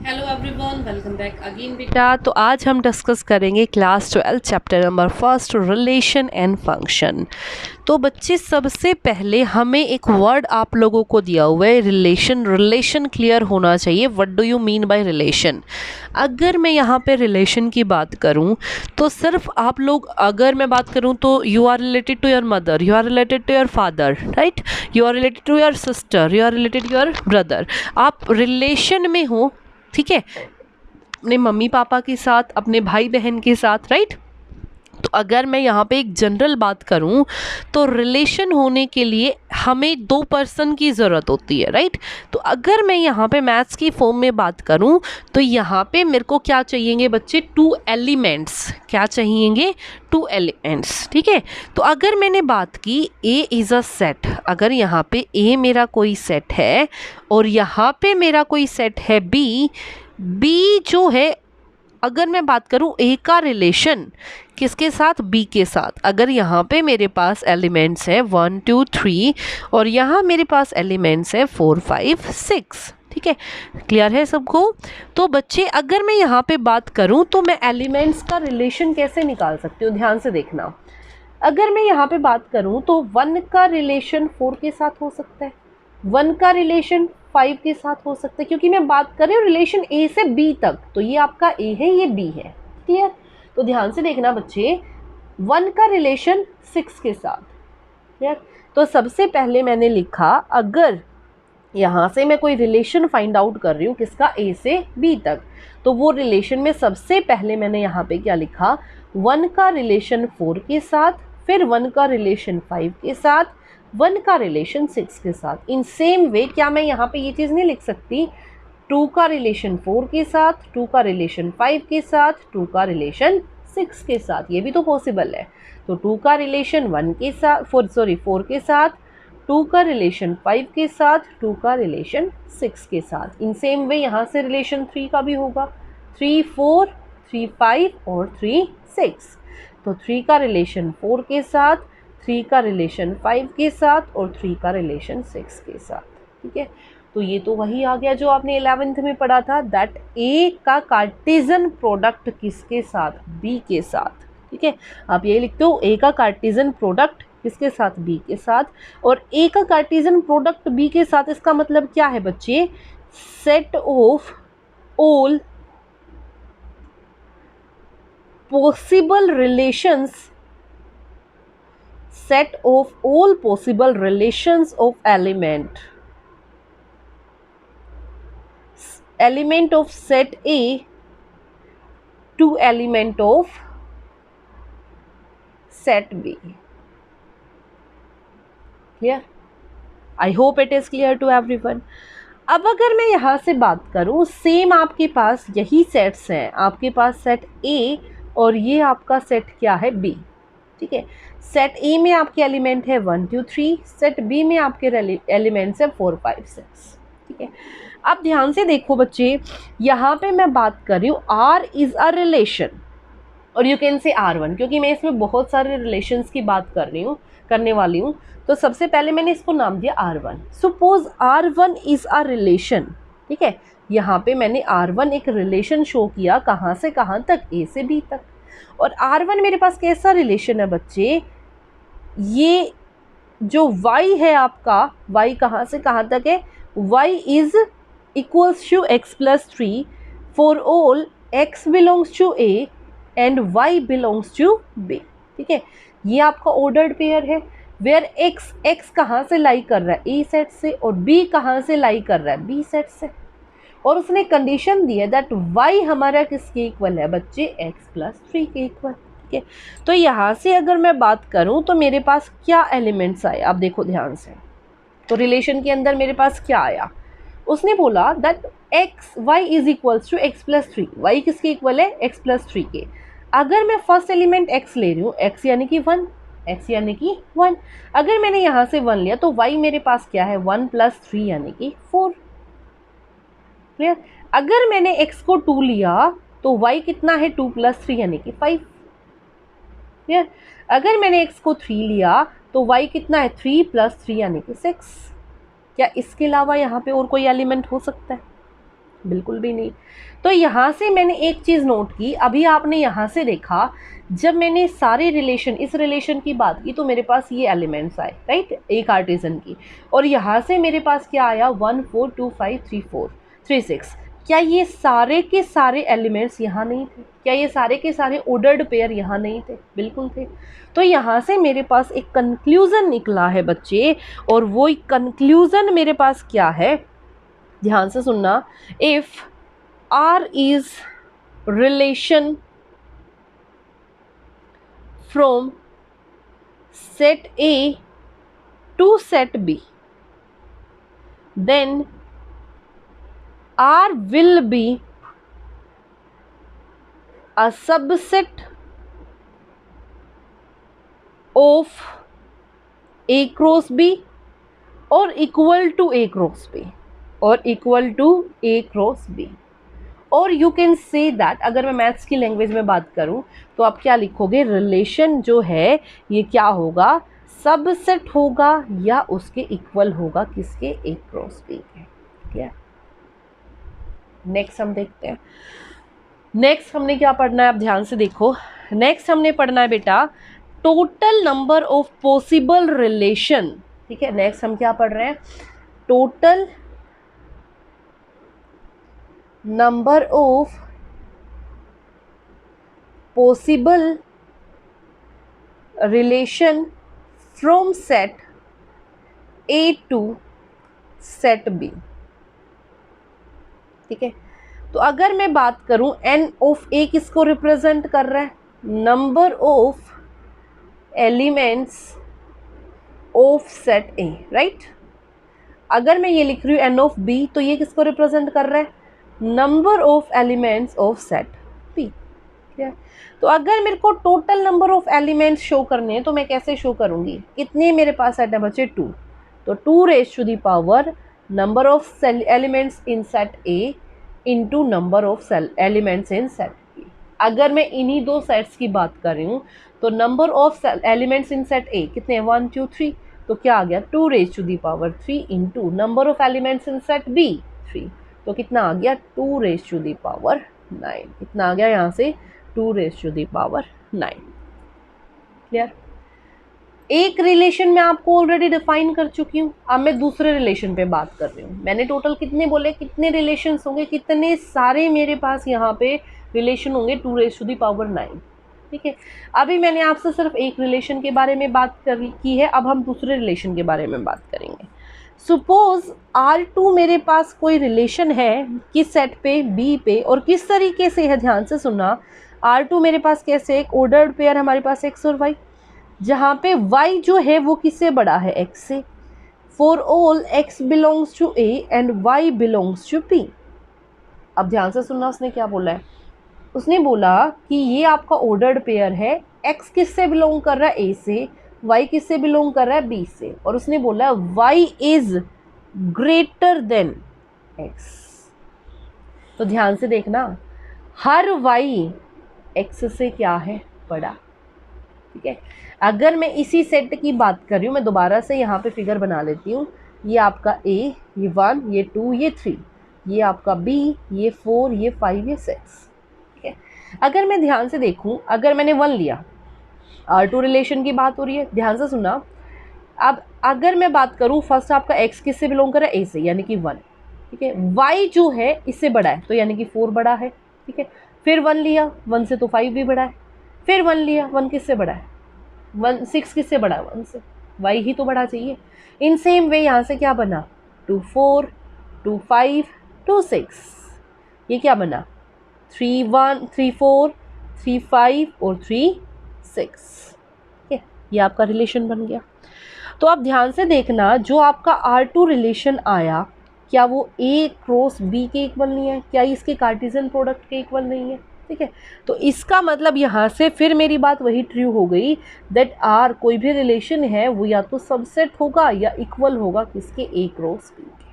Hello everyone, welcome back again बेटा। तो आज हम डिस्कस करेंगे class 12 chapter number first, relation and function. तो बच्चे, सबसे पहले हमें एक वर्ड आप लोगों को दिया हुआ है रिलेशन। रिलेशन क्लियर होना चाहिए। What do you mean by relation? अगर मैं यहाँ पे रिलेशन की बात करूँ तो सिर्फ आप लोग, अगर मैं बात करूँ तो you are related to your mother, you are related to your father, right, you are related to your sister, you are related to your brother. आप रिलेशन में हो, ठीक है, अपने मम्मी पापा के साथ, अपने भाई बहन के साथ, राइट। तो अगर मैं यहाँ पे एक जनरल बात करूँ तो रिलेशन होने के लिए हमें दो पर्सन की ज़रूरत होती है, राइट। तो अगर मैं यहाँ पे मैथ्स की फॉर्म में बात करूँ तो यहाँ पे मेरे को क्या चाहिएंगे बच्चे? Two elements. क्या चाहिएंगे? टू एलिमेंट्स, ठीक है। तो अगर मैंने बात की ए इज़ अ सेट, अगर यहाँ पे ए मेरा कोई सेट है और यहाँ पे मेरा कोई सेट है बी, बी जो है, अगर मैं बात करूं ए का रिलेशन किसके साथ? बी के साथ। अगर यहाँ पे मेरे पास एलिमेंट्स है 1 2 3 और यहाँ मेरे पास एलिमेंट्स है 4 5 6, ठीक है, क्लियर है सबको? तो बच्चे, अगर मैं यहाँ पे बात करूं तो मैं एलिमेंट्स का रिलेशन कैसे निकाल सकती हूँ? ध्यान से देखना। अगर मैं यहाँ पे बात करूं तो 1 का रिलेशन 4 के साथ हो सकता है, 1 का रिलेशन 5 के साथ हो सकता है, क्योंकि मैं बात कर रही हूँ रिलेशन ए से बी तक। तो ये आपका ए है, ये बी है, क्लियर? तो ध्यान से देखना बच्चे, 1 का रिलेशन 6 के साथ, क्लियर? तो सबसे पहले मैंने लिखा, अगर यहाँ से मैं कोई रिलेशन फाइंड आउट कर रही हूँ किसका? ए से बी तक, तो वो रिलेशन में सबसे पहले मैंने यहाँ पे क्या लिखा? 1 का रिलेशन 4 के साथ, फिर 1 का रिलेशन 5 के साथ, 1 का रिलेशन 6 के साथ। इन सेम वे क्या मैं यहाँ पे ये चीज़ नहीं लिख सकती 2 का रिलेशन 4 के साथ, 2 का रिलेशन 5 के साथ, 2 का रिलेशन 6 के साथ? ये भी तो पॉसिबल है। तो 2 का रिलेशन 1 के साथ, 4 के साथ, 2 का रिलेशन 5 के साथ, 2 का रिलेशन 6 के साथ। इन सेम वे यहाँ से रिलेशन 3 का भी होगा, 3 4, 3 5 और 3 6। तो 3 का रिलेशन 4 के साथ, 3 का रिलेशन 5 के साथ और 3 का रिलेशन 6 के साथ, ठीक है। तो ये तो वही आ गया जो आपने 11th में पढ़ा था, दैट ए का कार्टेशियन प्रोडक्ट किसके साथ? बी के साथ, ठीक है। आप ये लिखते हो, ए का कार्टेशियन प्रोडक्ट किसके साथ? बी के साथ। और ए का कार्टेशियन प्रोडक्ट बी के साथ, इसका मतलब क्या है बच्चे? Set of all possible relations, set of all possible relations of element of set A to element of set B. Clear? I hope it is clear to everyone. अब अगर मैं यहाँ से बात करूँ, सेम आपके पास यही सेट्स हैं, आपके पास सेट A और ये आपका सेट क्या है? बी, ठीक है। सेट ए में आपके एलिमेंट है 1 2 3, सेट बी में आपके एलिमेंट्स है 4 5 6, ठीक है। अब ध्यान से देखो बच्चे, यहाँ पे मैं बात कर रही हूँ आर इज़ अ रिलेशन, और यू कैन से R1, क्योंकि मैं इसमें बहुत सारे रिलेशंस की बात करने वाली हूँ। तो सबसे पहले मैंने इसको नाम दिया R1। Suppose R1 is a relation, ठीक है। यहाँ पे मैंने R1 एक रिलेशन शो किया, कहाँ से कहाँ तक? A से B तक। और R1 मेरे पास कैसा रिलेशन है बच्चे? ये जो Y है आपका, Y कहाँ से कहाँ तक है? Y is equals to x+3 for all x belongs to A and Y belongs to B, ठीक है। ये आपका ऑर्डर्ड पेयर है, वेयर x कहाँ से लाई कर रहा है? A सेट से, और B कहाँ से लाई कर रहा है? B सेट से। और उसने कंडीशन दी है दैट y हमारा किसके इक्वल है बच्चे? x+3 के इक्वल, ठीक है। तो यहाँ से अगर मैं बात करूँ तो मेरे पास क्या एलिमेंट्स आए? आप देखो ध्यान से। तो रिलेशन के अंदर मेरे पास क्या आया? उसने बोला that y is equals to x+3। y किसके इक्वल है? x+3 के। अगर मैं फर्स्ट एलिमेंट x ले रही हूँ, x यानी कि 1, x यानी कि 1, अगर मैंने यहाँ से 1 लिया तो y मेरे पास क्या है? 1 + 3 यानी कि 4, क्लियर? अगर मैंने x को 2 लिया तो y कितना है? 2 + 3 यानी कि 5, क्लियर? अगर मैंने x को 3 लिया तो y कितना है? 3 + 3 यानी कि 6। क्या इसके अलावा यहाँ पे और कोई एलिमेंट हो सकता है? बिल्कुल भी नहीं। तो यहाँ से मैंने एक चीज़ नोट की, अभी आपने यहाँ से देखा, जब मैंने सारे रिलेशन, इस रिलेशन की बात की तो मेरे पास ये एलिमेंट्स आए, राइट, एक कार्टेशियन की, और यहाँ से मेरे पास क्या आया, 1 4 2 5 3 4 3 6। क्या ये सारे के सारे एलिमेंट्स यहाँ नहीं थे? क्या ये सारे के सारे ऑर्डर्ड पेयर यहाँ नहीं थे? बिल्कुल थे। तो यहाँ से मेरे पास एक कंक्लूजन निकला है बच्चे, और वो कंक्लूजन मेरे पास क्या है, ध्यान से सुनना। If R is relation from set A to set B, then R will be a subset of A cross B or equal to A cross B or equal to A cross B। और you can say that, अगर मैं maths की language में बात करूं तो आप क्या लिखोगे, रिलेशन जो है ये क्या होगा, सबसेट होगा या उसके इक्वल होगा, किसके, ए क्रॉस बी के। क्लियर। नेक्स्ट हम देखते हैं, नेक्स्ट हमने क्या पढ़ना है, आप ध्यान से देखो। नेक्स्ट हमने पढ़ना है बेटा total number of possible relation. ठीक है, नेक्स्ट हम क्या पढ़ रहे हैं, total number of possible relation from set A to set B। ठीक है, तो अगर मैं बात करूं n ऑफ A किसको रिप्रेजेंट कर रहा है, number of elements of set A, right. अगर मैं ये लिख रही हूँ n ऑफ B तो ये किसको रिप्रेजेंट कर रहा है, number of elements of set P। तो अगर मेरे को total number of elements show करने हैं तो मैं कैसे शो करूंगी, कितने मेरे पास सेट है बच्चे, 2, तो 2 raise to the power number of elements in set A into number of elements in set B। अगर मैं इन्हीं दो सेट्स की बात कर रही हूँ तो number of elements in set A कितने, 1 2 3, तो क्या आ गया, 2 raise to the power 3 into number of elements in set B 3, तो कितना आ गया, 2 रेज़ टू द पावर 9। कितना आ गया यहाँ से, 2 raise to the power 9। Clear. एक रिलेशन में आपको ऑलरेडी डिफाइन कर चुकी हूँ, अब मैं दूसरे रिलेशन पे बात कर रही हूँ। मैंने टोटल कितने बोले, कितने रिलेशंस होंगे, कितने सारे मेरे पास यहाँ पे रिलेशन होंगे, 2 रेज़ टू द पावर 9। ठीक है, अभी मैंने आपसे सिर्फ एक रिलेशन के बारे में बात की है, अब हम दूसरे रिलेशन के बारे में बात करेंगे। सपोज R2 मेरे पास कोई रिलेशन है किस सेट पे, B पे, और किस तरीके से है, ध्यान से सुनना। R2 मेरे पास कैसे, एक ऑर्डर्ड पेयर हमारे पास x और y, जहाँ पे y जो है वो किससे बड़ा है, x से। For all x belongs to A and y belongs to P। अब ध्यान से सुनना, उसने क्या बोला है, उसने बोला कि ये आपका ऑर्डर्ड पेयर है, x किससे बिलोंग कर रहा है, A से, y किससे बिलोंग कर रहा है, B से, और उसने बोला y is greater than x। तो ध्यान से देखना, हर y x से क्या है, बड़ा। ठीक है, अगर मैं इसी सेट की बात कर रही हूँ, मैं दोबारा से यहाँ पे फिगर बना लेती हूँ, ये आपका A, ये 1, ये 2, ये 3, ये आपका B, ये 4, ये 5, ये 6। ठीक है, अगर मैं ध्यान से देखूँ, अगर मैंने 1 लिया, R2 रिलेशन की बात हो रही है, ध्यान से सुना। अब अगर मैं बात करूँ, फर्स्ट आपका x किससे बिलोंग कर रहा है, A से, यानी कि 1। ठीक है, y जो है इससे बड़ा है, तो यानी कि 4 बड़ा है। ठीक है, फिर 1 लिया, 1 से तो 5 भी बड़ा है, फिर 1 लिया, 1 किससे बड़ा है, 6 किससे बड़ा है, 1 से, y ही तो बड़ा चाहिए। इन सेम वे यहाँ से क्या बना, 2 4 2 5 2 6, ये क्या बना, 3 1 3 4 3 5 और 3 6। ठीक है, ये आपका रिलेशन बन गया। तो आप ध्यान से देखना, जो आपका R2 रिलेशन आया, क्या वो A क्रॉस B के इक्वल नहीं है, क्या इसके कार्टेशियन प्रोडक्ट के इक्वल नहीं है। ठीक है, तो इसका मतलब यहाँ से फिर मेरी बात वही ट्रू हो गई, दैट R कोई भी रिलेशन है वो या तो सबसेट होगा या इक्वल होगा किसके, A क्रॉस B के।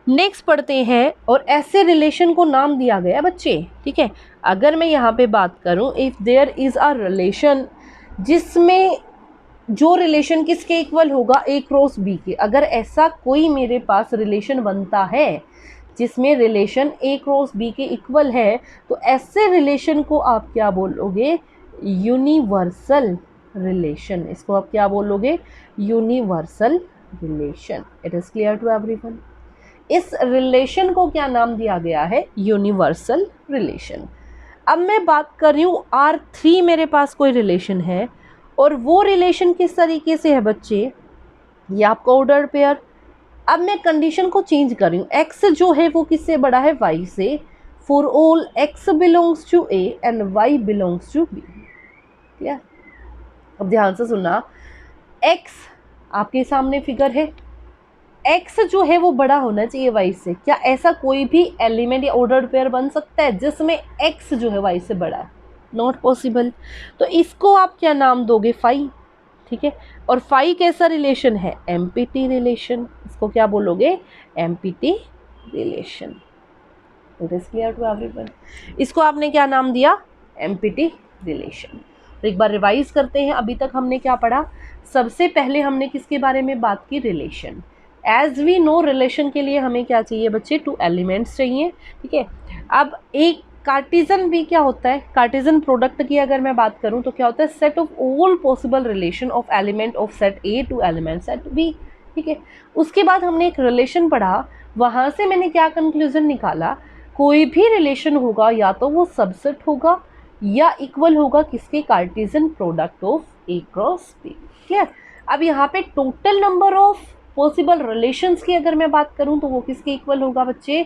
नेक्स्ट पढ़ते हैं, और ऐसे रिलेशन को नाम दिया गया बच्चे। ठीक है, अगर मैं यहाँ पे बात करूँ, if there is a relation जिसमें जो रिलेशन किसके इक्वल होगा, ए क्रॉस बी के। अगर ऐसा कोई मेरे पास रिलेशन बनता है जिसमें रिलेशन ए क्रॉस बी के इक्वल है, तो ऐसे रिलेशन को आप क्या बोलोगे, यूनिवर्सल रिलेशन। इसको आप क्या बोलोगे, universal relation. It is clear to everyone. इस रिलेशन को क्या नाम दिया गया है, यूनिवर्सल रिलेशन। अब मैं बात कर रही हूँ R3 मेरे पास कोई रिलेशन है, और वो रिलेशन किस तरीके से है बच्चे, ये आपका ऑर्डर पेयर। अब मैं कंडीशन को चेंज कर रही हूँ, x जो है वो किससे बड़ा है, y से। For all x belongs to a and y belongs to b। Clear. अब ध्यान से सुनना, x आपके सामने फिगर है, x जो है वो बड़ा होना चाहिए y से। क्या ऐसा कोई भी एलिमेंट या ऑर्डर्ड पेयर बन सकता है जिसमें x जो है y से बड़ा है, नॉट पॉसिबल। तो इसको आप क्या नाम दोगे, फाई। ठीक है, और फाई कैसा रिलेशन है, एमपीटी रिलेशन। इसको क्या बोलोगे, empty relation. It is clear to everyone. इसको आपने क्या नाम दिया, एमपीटी रिलेशन। तो एक बार रिवाइज करते हैं, अभी तक हमने क्या पढ़ा। सबसे पहले हमने किसके बारे में बात की, relation. As we know relation के लिए हमें क्या चाहिए बच्चे, 2 एलिमेंट्स चाहिए। ठीक है, अब एक कार्टेशियन भी क्या होता है, कार्टेशियन प्रोडक्ट की अगर मैं बात करूं तो क्या होता है, set of all possible relation of element of set A to element set B. ठीक है, उसके बाद हमने एक रिलेशन पढ़ा, वहां से मैंने क्या कंक्लूजन निकाला, कोई भी रिलेशन होगा या तो वो सबसेट होगा या इक्वल होगा किसके, Cartesian product of A cross B. Clear. अब यहाँ पे total number of possible relations की अगर मैं बात करूं तो वो किसके इक्वल होगा बच्चे,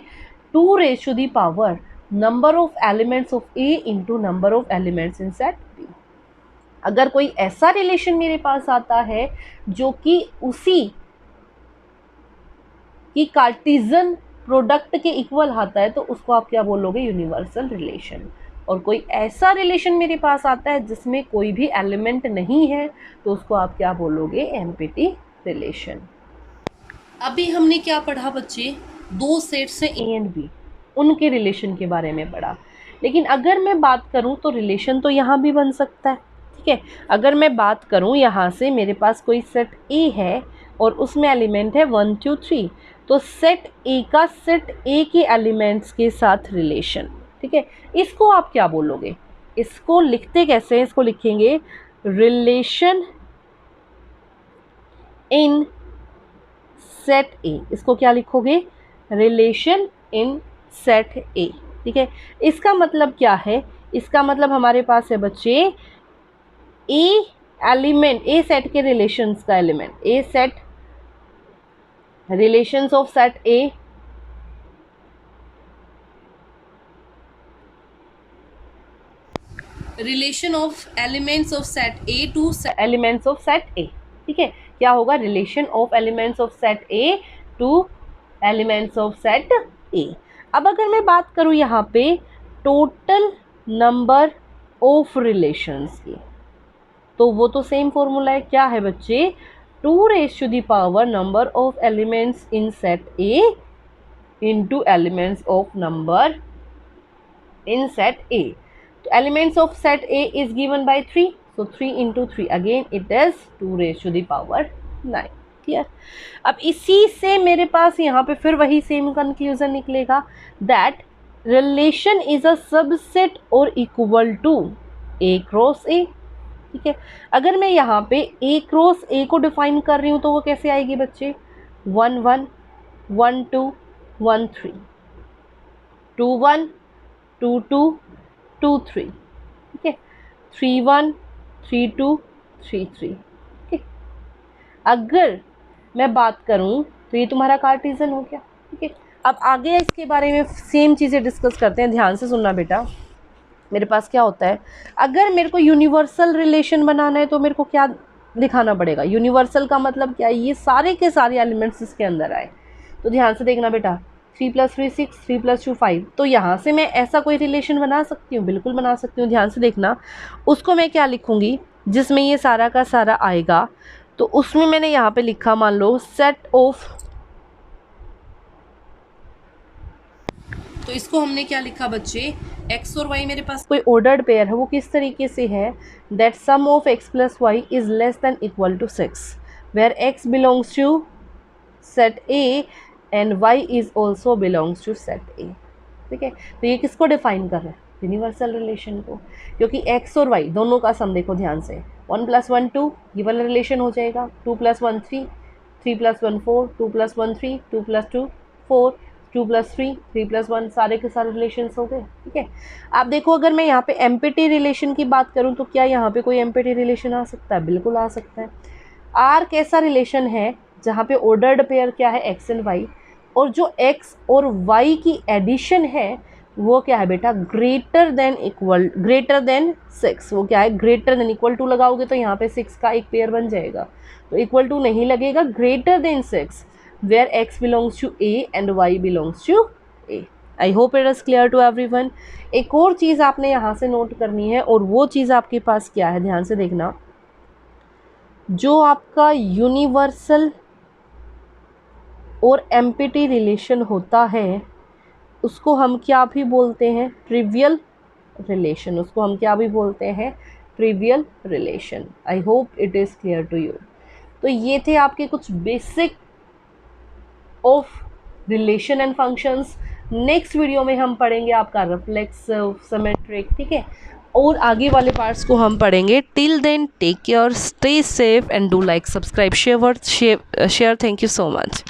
2 raise to the power number of elements of A into number of elements in set B. अगर कोई ऐसा रिलेशन मेरे पास आता है जो कि उसी की कार्टेशियन प्रोडक्ट के इक्वल आता है, तो उसको आप क्या बोलोगे, यूनिवर्सल रिलेशन। और कोई ऐसा रिलेशन मेरे पास आता है जिसमें कोई भी एलिमेंट नहीं है, तो उसको आप क्या बोलोगे, एम्प्टी रिलेशन। अभी हमने क्या पढ़ा बच्चे, 2 सेट्स हैं ए एंड बी, उनके रिलेशन के बारे में पढ़ा। लेकिन अगर मैं बात करूं तो रिलेशन तो यहाँ भी बन सकता है। ठीक है, अगर मैं बात करूं यहाँ से, मेरे पास कोई सेट ए है और उसमें एलिमेंट है 1 2 3, तो सेट ए का सेट ए के एलिमेंट्स के साथ रिलेशन। ठीक है, इसको आप क्या बोलोगे, इसको लिखते कैसे हैं, इसको लिखेंगे रिलेशन इन सेट ए। इसको क्या लिखोगे, रिलेशन इन सेट ए। ठीक है, इसका मतलब क्या है, इसका मतलब हमारे पास है बच्चे ए एलिमेंट, ए सेट के रिलेशंस का element, A set relations of set a relation of elements of set A two elements of set ए। ठीक है, क्या होगा, relation of elements of set A two elements of set ए। अब अगर मैं बात करूं यहाँ पे टोटल नंबर ऑफ रिलेशंस की, तो वो तो सेम फॉर्मूला है, क्या है बच्चे, 2 raise to the power number of elements in set A into elements of number in set A. तो elements of set A is given by 3, so 3 into 3 again it is 2 raised to the power 9। Clear. अब इसी से मेरे पास यहाँ पे फिर वही सेम कंक्लूजन निकलेगा, that relation is a subset और equal to A cross A. ठीक है, अगर मैं यहाँ पे ए क्रॉस ए को डिफाइन कर रही हूँ तो वो कैसे आएगी बच्चे, 1 1 1 2 1 3, 2 1 2 2 2 3। ठीक है, 3 1 3 2 3 3। ठीक है, अगर मैं बात करूं तो ये तुम्हारा कार्टेशियन हो गया। ठीक है, अब आगे इसके बारे में सेम चीज़ें डिस्कस करते हैं, ध्यान से सुनना बेटा। मेरे पास क्या होता है, अगर मेरे को यूनिवर्सल रिलेशन बनाना है तो मेरे को क्या दिखाना पड़ेगा, यूनिवर्सल का मतलब क्या है, ये सारे के सारे एलिमेंट्स इसके अंदर आए। तो ध्यान से देखना बेटा, 3 + 3 6, 3 + 2 5, तो यहाँ से मैं ऐसा कोई रिलेशन बना सकती हूँ, बिल्कुल बना सकती हूँ। ध्यान से देखना, उसको मैं क्या लिखूँगी, जिसमें ये सारा का सारा आएगा, तो उसमें मैंने यहाँ पे लिखा, मान लो सेट ऑफ तो इसको हमने क्या लिखा बच्चे, x और y मेरे पास कोई ऑर्डर्ड पेयर है, वो किस तरीके से है, that sum of x plus y is less than equal to 6 where x belongs to set A and y is also belongs to set A। ठीक है, तो ये किसको डिफाइन कर रहे हैं, यूनिवर्सल रिलेशन को, क्योंकि x और y दोनों का सम देखो ध्यान से, 1 + 1 2 ये वाला रिलेशन हो जाएगा, 2 + 1 3, 3 + 1 4, 2 + 1 3, 2 + 2 4, 2 + 3, 3 + 1 सारे के सारे रिलेशन हो गए। ठीक है, आप देखो अगर मैं यहाँ पे एम्पिटी रिलेशन की बात करूँ तो क्या यहाँ पे कोई एम्पिटी रिलेशन आ सकता है, बिल्कुल आ सकता है। आर कैसा रिलेशन है जहाँ पे ऑर्डर्ड पेयर क्या है, एक्स एंड वाई, और जो एक्स और वाई की एडिशन है वो क्या है बेटा, ग्रेटर देन 6, वो क्या है, ग्रेटर देन, इक्वल टू लगाओगे तो यहाँ पे 6 का एक पेयर बन जाएगा, तो इक्वल टू नहीं लगेगा, greater than 6 where x belongs to a and y belongs to a। I hope it is clear to everyone. एक और चीज़ आपने यहाँ से नोट करनी है, और वो चीज़ आपके पास क्या है, ध्यान से देखना, जो आपका यूनिवर्सल और एम्पिटी रिलेशन होता है उसको हम क्या भी बोलते हैं, ट्रिवियल रिलेशन, उसको हम क्या भी बोलते हैं, trivial relation. I hope it is clear to you. तो ये थे आपके कुछ basic of relation and functions. Next video में हम पढ़ेंगे आपका रिफ्लेक्स सिमेट्रिक, ठीक है, और आगे वाले पार्ट्स को हम पढ़ेंगे। Till then take care, stay safe and do like, subscribe, share. Thank you so much.